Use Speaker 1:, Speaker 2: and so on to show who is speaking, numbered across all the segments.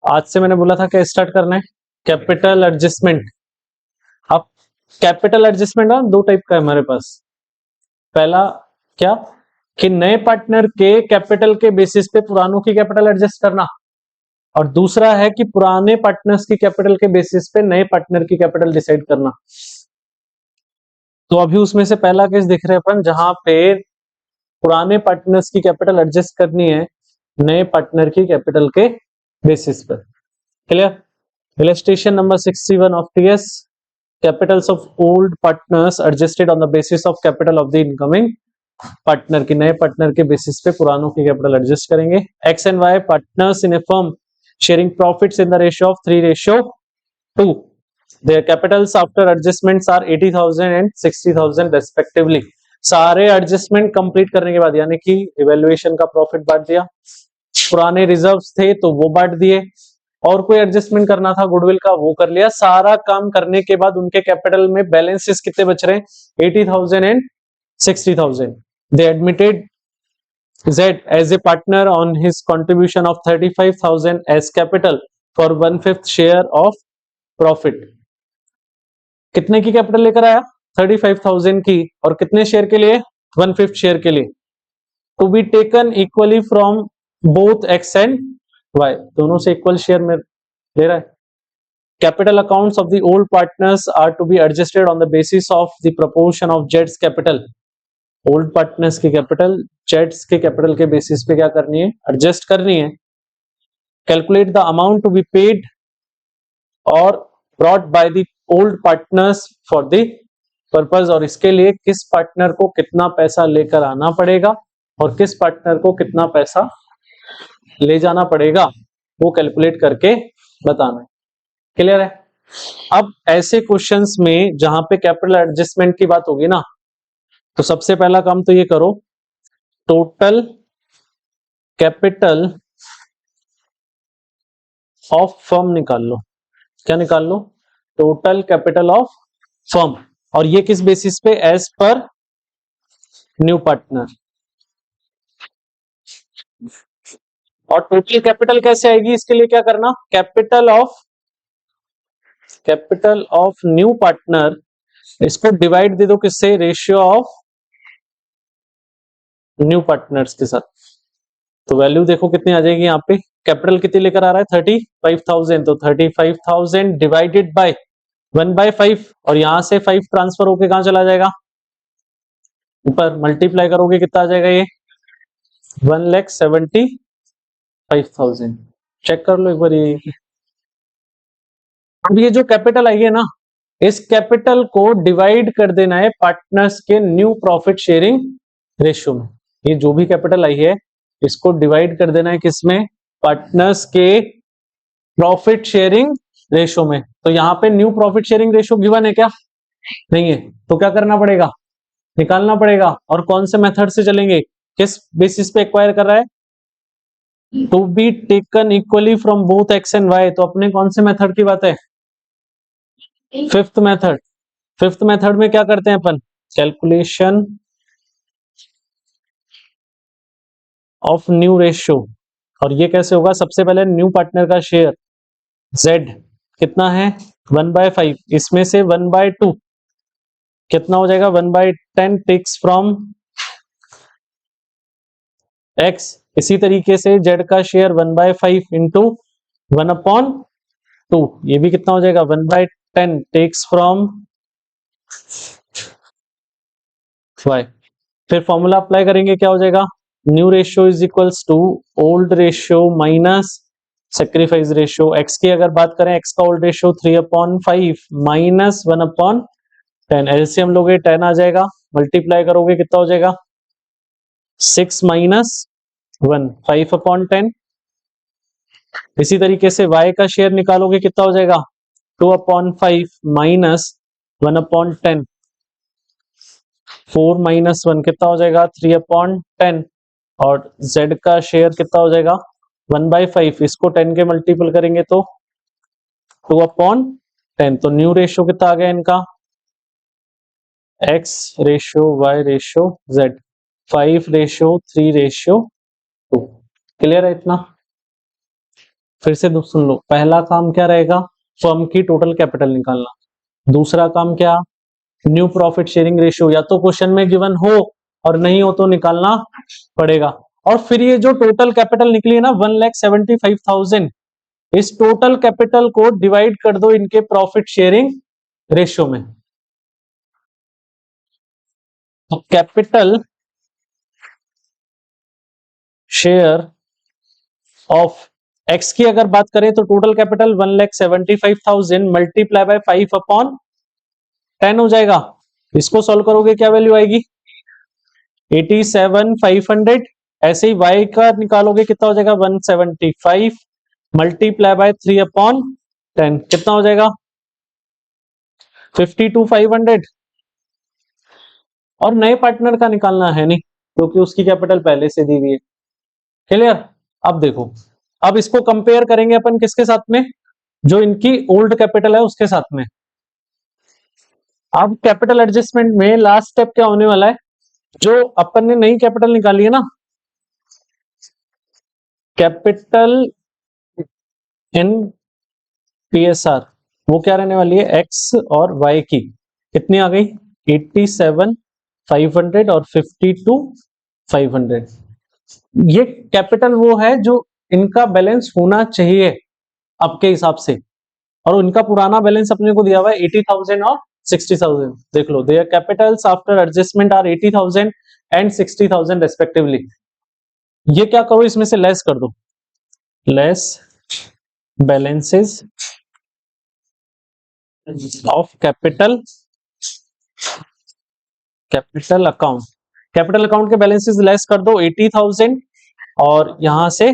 Speaker 1: आज से मैंने बोला था क्या स्टार्ट करना है, कैपिटल एडजस्टमेंट। अब कैपिटल एडजस्टमेंट ना दो टाइप का है हमारे पास। पहला क्या कि नए पार्टनर के कैपिटल के बेसिस पे पुरानों की कैपिटल एडजस्ट करना, और दूसरा है कि पुराने पार्टनर्स की कैपिटल के बेसिस पे नए पार्टनर की कैपिटल डिसाइड करना। तो अभी उसमें से पहला केस दिख रहे अपन जहां पे पुराने पार्टनर्स की कैपिटल एडजस्ट करनी है नए पार्टनर की कैपिटल के बेसिस पर। Clear? Illustration number 61 of TS, capitals of old partners adjusted on the basis of capital of the incoming partner की नए पार्टनर के बेसिस पे पुरानों की कैपिटल एडजस्ट करेंगे। X and Y partners in a firm sharing profits in the ratio of 3:2. Their capitals after adjustments are 80,000 and 60,000 respectively. सारे adjustment complete करने के बाद यानी कि इवेल्युएशन का प्रॉफिट बांट दिया, पुराने रिजर्व्स थे तो वो बांट दिए, और कोई एडजस्टमेंट करना था गुडविल का वो कर लिया। सारा काम करने के बाद उनके कैपिटल में बैलेंसेस कितने बच रहे हैं? 80,000 and 60,000। They admitted Z as a partner on his contribution of 35,000 as capital for 1/5 share of profit। कितने की कैपिटल लेकर आया? 35,000 की, और कितने शेयर के लिए? 1/5 शेयर के लिए। To be taken equally from both X and Y, दोनों से इक्वल शेयर में ले रहा है। Capital accounts of the old partners are to be adjusted on the basis of the proportion of Z's capital। Old partners की capital Z's के capital के basis पे क्या करनी है? एडजस्ट करनी है। Calculate the amount to be paid और brought by the old partners for the purpose, और इसके लिए किस पार्टनर को कितना पैसा लेकर आना पड़ेगा और किस पार्टनर को कितना पैसा ले जाना पड़ेगा वो कैलकुलेट करके बताना है। क्लियर है? अब ऐसे क्वेश्चंस में जहां पे कैपिटल एडजस्टमेंट की बात होगी ना, तो सबसे पहला काम तो ये करो, टोटल कैपिटल ऑफ फर्म निकाल लो। क्या निकाल लो? टोटल कैपिटल ऑफ फर्म, और ये किस बेसिस पे? As per new partner. और टोटल कैपिटल कैसे आएगी? इसके लिए क्या करना? कैपिटल ऑफ न्यू पार्टनर, इसको डिवाइड दे दो किससे? रेशियो ऑफ न्यू पार्टनर्स के साथ। तो वैल्यू देखो कितनी आ जाएगी यहाँ पे। कैपिटल कितनी लेकर आ रहा है? 35,000, तो 35,000 डिवाइडेड बाय 1/5, और यहां से 5 ट्रांसफर होके कहां चला जाएगा? ऊपर। मल्टीप्लाई करोगे कितना आ जाएगा? ये 1,75,000। चेक कर लो एक बार ये। अब ये जो कैपिटल आई है ना, इस कैपिटल को डिवाइड कर देना है पार्टनर्स के न्यू प्रॉफिट शेयरिंग रेशियो में। ये जो भी कैपिटल आई है इसको डिवाइड कर देना है किसमें? पार्टनर्स के प्रॉफिट शेयरिंग रेशियो में। तो यहाँ पे new profit sharing ratio given है क्या? नहीं है। तो क्या करना पड़ेगा? निकालना पड़ेगा। और कौन से मेथड से चलेंगे? किस बेसिस पे एक्वायर कर रहा है? To be taken equally from both X and Y। तो अपने कौन से मेथड की बात है? Fifth method. फिफ्थ मेथड में क्या करते हैं अपन? Calculation of new ratio. और ये कैसे होगा? सबसे पहले न्यू पार्टनर का शेयर Z कितना है? 1/5, इसमें से 1/2 कितना हो जाएगा? 1/10 टेक्स फ्रॉम X। इसी तरीके से Z का शेयर 1/5 इंटू 1/2, ये भी कितना हो जाएगा? 1/10 टेक्स फ्रॉम Y। फिर फॉर्मूला अप्लाई करेंगे, क्या हो जाएगा? New ratio is equals to old ratio minus sacrifice ratio. X की अगर बात करें, X का ओल्ड रेशियो 3/5 माइनस 1/10। एलसीएम लोगे 10 आ जाएगा, मल्टीप्लाई करोगे कितना हो जाएगा? 6 माइनस 1, 5/10। इसी तरीके से Y का शेयर निकालोगे कितना हो जाएगा? 2/5 माइनस 1/10, 4 माइनस 1 कितना हो जाएगा? 3/10। और Z का शेयर कितना हो जाएगा? 1/5, इसको 10 के मल्टीपल करेंगे तो 2/10। तो न्यू रेशियो कितना आ गया इनका? X ratio Y ratio Z, 5:3:2। Clear है इतना? फिर से सुन लो, पहला काम क्या रहेगा, फर्म की टोटल कैपिटल निकालना। दूसरा काम क्या, न्यू प्रॉफिट शेयरिंग रेशियो, या तो क्वेश्चन में गिवन हो और नहीं हो तो निकालना पड़ेगा। और फिर ये जो टोटल कैपिटल निकली है ना 1,75,000, इस टोटल कैपिटल को डिवाइड कर दो इनके प्रॉफिट शेयरिंग रेशियो में। तो कैपिटल शेयर ऑफ एक्स की अगर बात करें तो टोटल कैपिटल 1,75,000 मल्टीप्लाई बाय 5/10 हो जाएगा। इसको सॉल्व करोगे क्या वैल्यू आएगी, 87,500। ऐसे ही y का निकालोगे कितना हो जाएगा, 175 मल्टीप्लाई बाय 3/10 कितना हो जाएगा, 52,500। और नए पार्टनर का निकालना है नहीं क्योंकि उसकी कैपिटल पहले से दी हुई है। क्लियर। अब देखो, अब इसको कंपेयर करेंगे अपन किसके साथ में, जो इनकी ओल्ड कैपिटल है उसके साथ में। अब कैपिटल एडजस्टमेंट में लास्ट स्टेप क्या होने वाला है, जो अपन ने नई कैपिटल निकाली है ना, कैपिटल इन PSR, वो क्या रहने वाली है, एक्स और वाई की कितनी आ गई, 87,500 और 52,500। ये कैपिटल वो है जो इनका बैलेंस होना चाहिए आपके हिसाब से, और उनका पुराना बैलेंस अपने को दिया हुआ है 80,000 और 60,000। देख लो, their capitals after adjustment are 80,000 and 60,000 respectively. ये क्या करो, इसमें से लेस कर दो, less balances of capital account. Capital account के बैलेंसेस लेस कर दो 80,000 और यहां से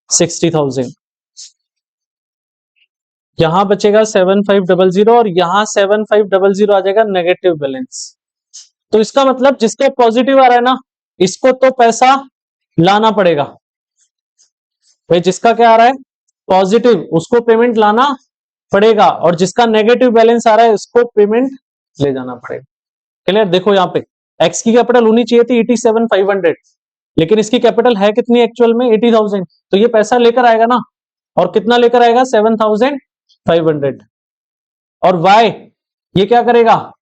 Speaker 1: 60,000, यहां बचेगा 7,500 और यहां 7,500 आ जाएगा नेगेटिव बैलेंस। तो इसका मतलब जिसका पॉजिटिव आ रहा है ना, इसको तो पैसा लाना पड़ेगा भाई, जिसका क्या आ रहा है पॉजिटिव, उसको पेमेंट लाना पड़ेगा, और जिसका नेगेटिव बैलेंस आ रहा है उसको पेमेंट ले जाना पड़ेगा। क्लियर। देखो यहाँ पे एक्स की कैपिटल होनी चाहिए थी 87,500, लेकिन इसकी कैपिटल है कितनी एक्चुअल में 80,000, तो ये पैसा लेकर आएगा ना, और कितना लेकर आएगा 7,500। और वाई ये क्या करेगा,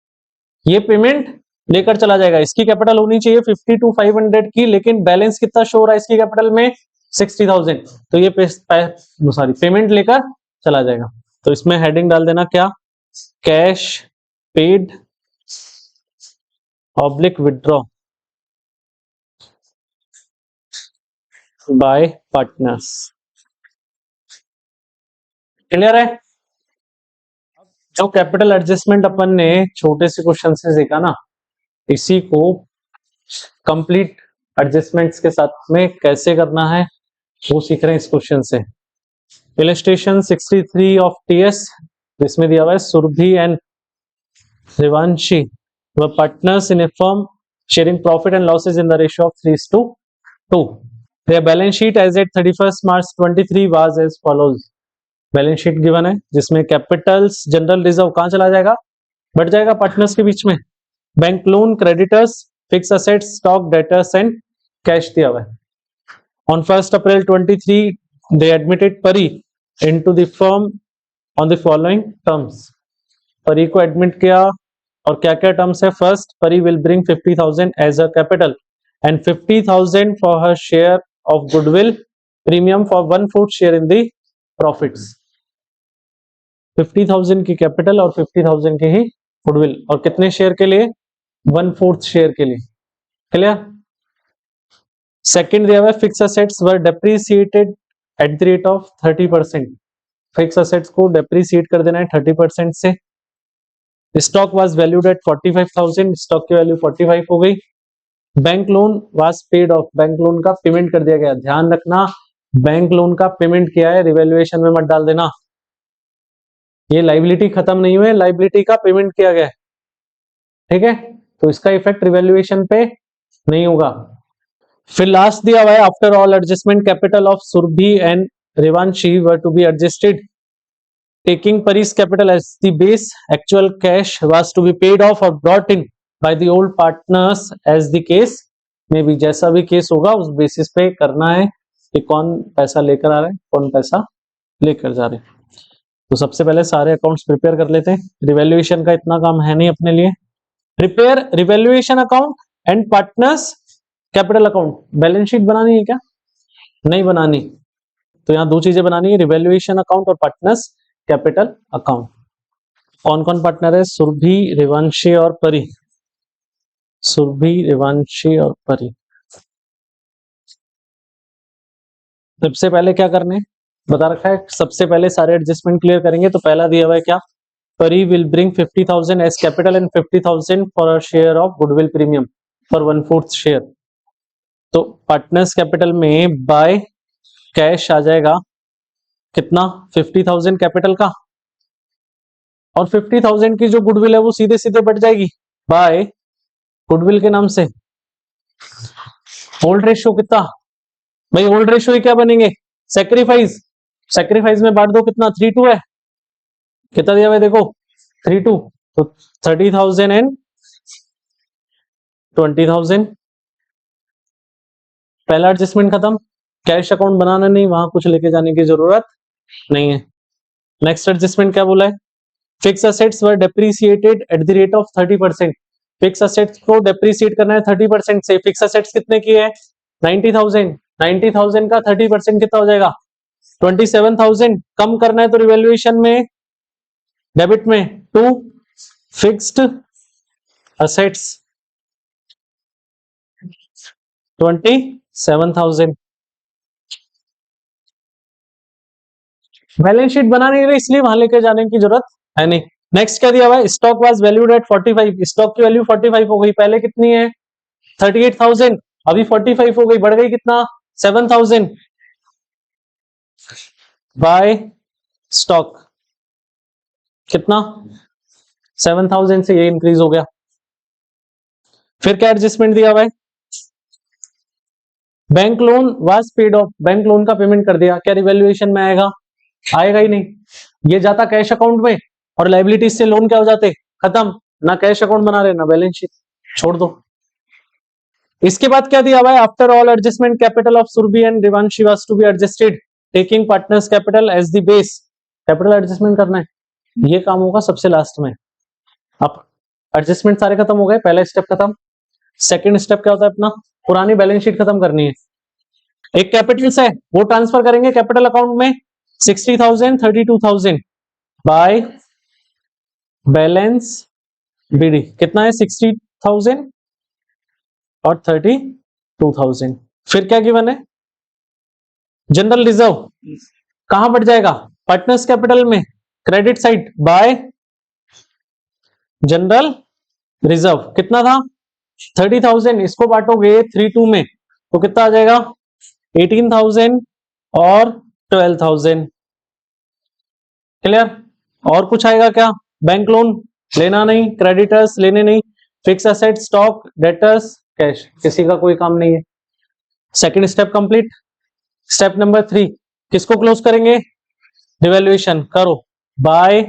Speaker 1: ये पेमेंट लेकर चला जाएगा। इसकी कैपिटल होनी चाहिए 52,500 की, लेकिन बैलेंस कितना शो हो रहा है इसकी कैपिटल में 60,000, तो ये पेमेंट लेकर चला जाएगा। तो इसमें हेडिंग डाल देना क्या, cash paid oblique withdraw bye partners. Clear है। जो कैपिटल एडजस्टमेंट अपन ने छोटे से क्वेश्चन से सीखा ना, इसी को कंप्लीट एडजस्टमेंट्स के साथ में कैसे करना है वो सीख रहे हैं इस क्वेश्चन से। इलस्ट्रेशन 63 ऑफ TS, जिसमें दिया हुआ है Surabhi and Devanshi were partners in a firm sharing profit and losses in the ratio of 3:2. Their balance sheet as at 31st March 23 was as follows. Balance sheet given है जिसमें Capitals general reserve कहां चला जाएगा, बढ़ जाएगा पार्टनर्स के बीच में। Bank loan, creditors, fix assets, stock, debtors and cash दिया हुआ है। On 1st April 23 they admitted Pari into the firm on the following terms. परी को एडमिट किया और क्या क्या टर्म्स है, first Pari will bring 50,000 as a capital and 50,000 for her share of goodwill premium for 1/4 share in the profits. 50,000 की capital और 50,000 की ही गुडविल, और कितने शेयर के लिए, 1/4 शेयर के लिए। क्लियर। सेकंड दिया हुआ है fix assets were depreciated at the rate of 30%। Fix assets को डेप्रिसिएट कर देना है 30% से। Stock was valued at 45,000, stock की वैल्यू 45 हो गई। Bank loan was paid of, bank loan का पेमेंट कर दिया गया। ध्यान रखना, बैंक लोन का पेमेंट किया है, रिवैल्यूएशन में मत डाल देना। ये लाइबिलिटी खत्म नहीं हुई है, लाइबिलिटी का पेमेंट किया गया है, ठीक है, तो इसका इफेक्ट रिवैल्यूएशन पे नहीं होगा। फिर लास्ट दिया हुआ है after all adjustment capital of Surbhi and Revanshi were to be adjusted taking Pari's capital as the base, actual cash was to be paid off or brought in by the old partners as the case may be। जैसा भी case होगा उस basis पे करना है कि कौन पैसा लेकर आ रहा है, कौन पैसा लेकर जा रहे हैं। तो सबसे पहले सारे अकाउंट्स प्रिपेयर कर लेते हैं। रिवैल्यूएशन का इतना काम है नहीं अपने लिए। Prepare revaluation account and partners capital account. Balance sheet बनानी है क्या? नहीं बनानी। तो यहाँ दो चीजें बनानी है, रिवैल्यूएशन अकाउंट और पार्टनर्स कैपिटल अकाउंट। कौन कौन पार्टनर है? सुरभि, रिवांशी और परी। सुरभि, रिवांशी और परी। सबसे पहले क्या करने बता रखा है, सबसे पहले सारे एडजस्टमेंट क्लियर करेंगे। तो पहला दिया हुआ है क्या? Pari will bring 50,000 as capital and 50,000 for a share of goodwill premium for 1/4 share. तो पार्टनर्स कैपिटल में बाय कैश आ जाएगा कितना? 50,000 कैपिटल का, और 50,000 की जो गुडविल है वो सीधे सीधे बढ़ जाएगी बाय गुडविल के नाम से। होल्ड रेशियो कितना भाई? होल्ड रेशियो क्या बनेंगे? सैक्रिफाइस। सैक्रिफाइस में बांट दो कितना? 3:2 है। कितना दिया हुआ है देखो? 3:2। तो 30,000 एंड 20,000। पहला एडजस्टमेंट खत्म। कैश अकाउंट बनाना नहीं, वहां कुछ लेके जाने की जरूरत नहीं है। नेक्स्ट एडजस्टमेंट क्या बोला है? Fix assets were depreciated at the rate of 30%। Fix assets को डेप्रिसिएट करना है 30% से। फिक्स असेट्स कितने की है? 90,000। 90,000 का 30% कितना हो जाएगा? 27,000। कम करना है तो रिवैल्यूएशन में डेबिट में to fixed assets 27,000। Balance sheet बना नहीं रही इसलिए वहां लेके जाने की जरूरत है नहीं। नेक्स्ट क्या दिया हुआ है? Stock was valued at 45। Stock की वैल्यू 45 हो गई। पहले कितनी है? 38,000। अभी 45 हो गई, बढ़ गई कितना? 7,000 बाय स्टॉक। कितना? 7,000 से ये इंक्रीज हो गया। फिर क्या एडजस्टमेंट दिया हुआ है? Bank loan was paid of. Bank loan का पेमेंट कर दिया। क्या रिवैल्यूएशन में आएगा? आएगा ही नहीं। ये जाता कैश अकाउंट में और लायबिलिटीज से लोन क्या हो जाते? खत्म। ना कैश अकाउंट बना रहे ना बैलेंस शीट, छोड़ दो। इसके बाद क्या दिया हुआ है? After all adjustment capital of Surbhi and Rivanshi was to be adjusted taking partners capital as the base. Capital adjustment करना है, ये काम होगा सबसे लास्ट में। अब एडजस्टमेंट सारे खत्म हो गए, पहला स्टेप खत्म। सेकंड स्टेप क्या होता है अपना? पुरानी बैलेंस शीट खत्म करनी है। एक कैपिटल्स है वो ट्रांसफर करेंगे कैपिटल अकाउंट में 60,000 32,000 बाय बैलेंस बीडी। कितना है? 60,000 और 32,000। फिर क्या गिवन है? जनरल रिजर्व कहां बढ़ जाएगा? पार्टनर्स कैपिटल में credit side by general reserve. कितना था? 30,000। इसको बांटोगे 32 में तो कितना आ जाएगा? 18,000 और 12,000। क्लियर? और कुछ आएगा क्या? बैंक लोन लेना नहीं, क्रेडिटर्स लेने नहीं, fix asset, stock, debtors, cash, किसी का कोई काम नहीं है। Second step complete. Step number 3 किसको क्लोज करेंगे? रिवैल्यूएशन करो बाय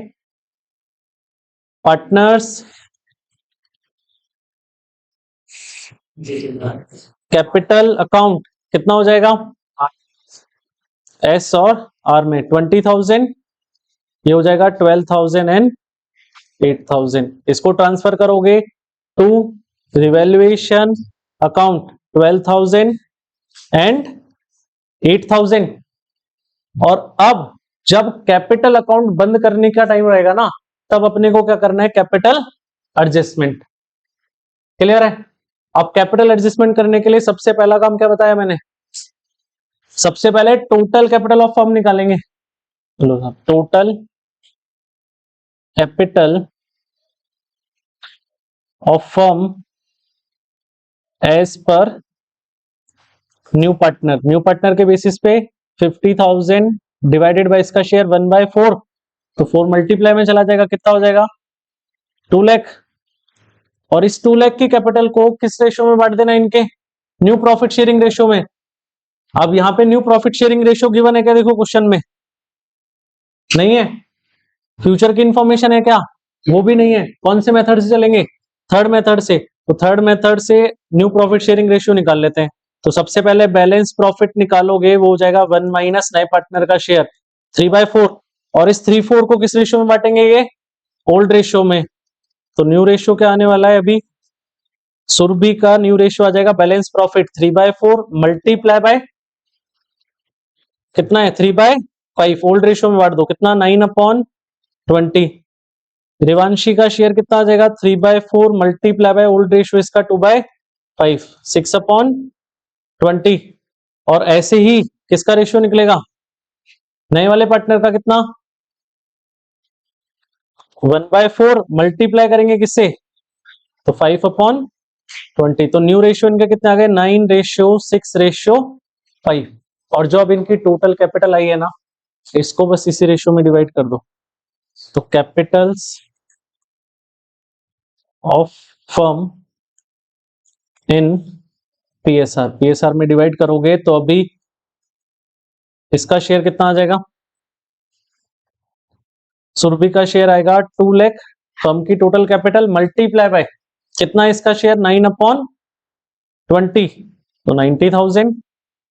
Speaker 1: पार्टनर्स कैपिटल अकाउंट। कितना हो जाएगा? एस और आर में 20,000, ये हो जाएगा 12,000 एंड 8,000। इसको ट्रांसफर करोगे टू रिवैल्यूएशन अकाउंट 12,000 एंड 8,000। और अब जब कैपिटल अकाउंट बंद करने का टाइम रहेगा ना, तब अपने को क्या करना है? Capital adjustment. क्लियर है? अब कैपिटल एडजस्टमेंट करने के लिए सबसे पहला काम क्या बताया मैंने? सबसे पहले टोटल कैपिटल ऑफ फर्म निकालेंगे। Total capital of firm as per new partner. New partner के बेसिस पे 50,000 डिवाइडेड बाय इसका शेयर 1/4, तो 4 मल्टीप्लाई में चला जाएगा। कितना हो जाएगा? 2 लाख। और इस 2 लाख की कैपिटल को किस रेशियो में बांट देना? इनके न्यू प्रॉफिट शेयरिंग रेशियो में। अब यहाँ पे new profit sharing ratio given है क्या? देखो क्वेश्चन में नहीं है। फ्यूचर की इंफॉर्मेशन है क्या? वो भी नहीं है। कौन से मेथड से चलेंगे? थर्ड मेथड से। तो थर्ड मेथड से न्यू प्रॉफिट शेयरिंग रेशियो निकाल लेते हैं। तो सबसे पहले बैलेंस प्रॉफिट निकालोगे, वो हो जाएगा 1 माइनस नए पार्टनर का शेयर 3/4, और इस 3/4 को किस रेशियो में बांटेंगे, ये ओल्ड रेशियो में। तो न्यू रेशियो क्या आने वाला है, अभी सुरभि का न्यू रेशियो आ जाएगा बैलेंस प्रॉफिट 3/4 मल्टीप्लाई बाय कितना है 3/5, ओल्ड रेशियो में बांट दो कितना 9/20। रिवांशी का शेयर कितना आ जाएगा 3/4 मल्टीप्लाई बाय ओल्ड रेशियो इसका 2/5, 6/20। और ऐसे ही किसका रेशियो निकलेगा, नए वाले पार्टनर का कितना 1/4 मल्टीप्लाई करेंगे किससे, तो 5/20। तो न्यू रेशियो इनके कितने आ गए 9:6:5। और जो अब इनकी टोटल कैपिटल आई है ना, इसको बस इसी रेशियो में डिवाइड कर दो। तो Capitals of firm in PSR, PSR में डिवाइड करोगे तो अभी इसका शेयर कितना आ जाएगा, सुरभि का शेयर आएगा 2 लाख, फर्म की टोटल कैपिटल मल्टीप्लाई बाय कितना है इसका शेयर 9/20, तो 90,000।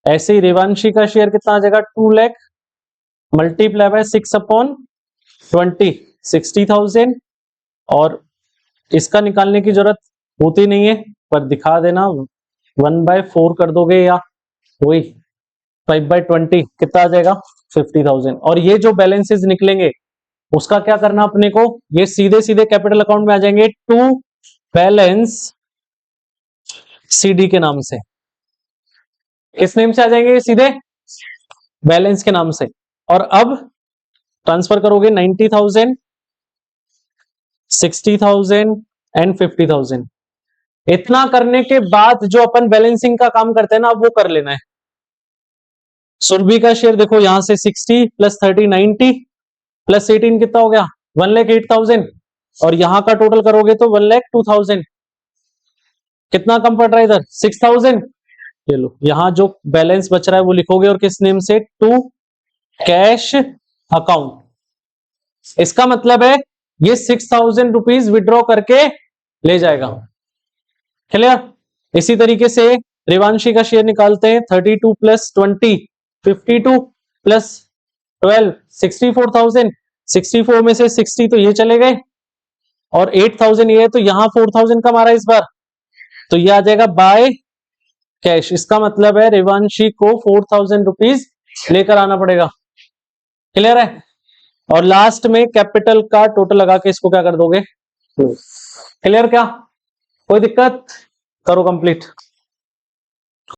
Speaker 1: ऐसे ही रेवांशी का शेयर कितना आ जाएगा 2 लाख मल्टीप्लाई बाय 6/20, 60,000। और इसका निकालने की जरूरत होती नहीं है, पर दिखा देना 1/4 कर दोगे या वही 5/20 कितना आ जाएगा 50,000। और ये जो बैलेंसेस निकलेंगे उसका क्या करना अपने को, ये सीधे सीधे कैपिटल अकाउंट में आ जाएंगे टू बैलेंस सीडी के नाम से। किस नेम से आ जाएंगे, सीधे बैलेंस के नाम से। और अब ट्रांसफर करोगे 90,000, 60,000 एंड 50,000। इतना करने के बाद जो अपन बैलेंसिंग का काम करते हैं ना, अब वो कर लेना है। सुरभि का शेयर देखो यहां से 60 + 30 90 + 18 कितना हो गया 1,08,000। और यहां का टोटल करोगे तो 1,02,000। कितना कम पड़ रहा है इधर 6,000। ये लो यहां जो बैलेंस बच रहा है वो लिखोगे, और किस नेम से, टू कैश अकाउंट। इसका मतलब है ये 6,000 रुपीज विड्रॉ करके ले जाएगा। क्लियर। इसी तरीके से रिवांशी का शेयर निकालते हैं 32 + 20 52 + 12 64,000। 64 में से 60 तो ये चले गए और 8,000 ये है, तो यहां 4,000 कम आ रहा है इस बार, तो ये आ जाएगा बाय कैश। इसका मतलब है रिवांशी को 4,000 रुपीज लेकर आना पड़ेगा। क्लियर है। और लास्ट में कैपिटल का टोटल लगा के इसको क्या कर दोगे, क्लियर। क्या कोई दिक्कत, करो कंप्लीट।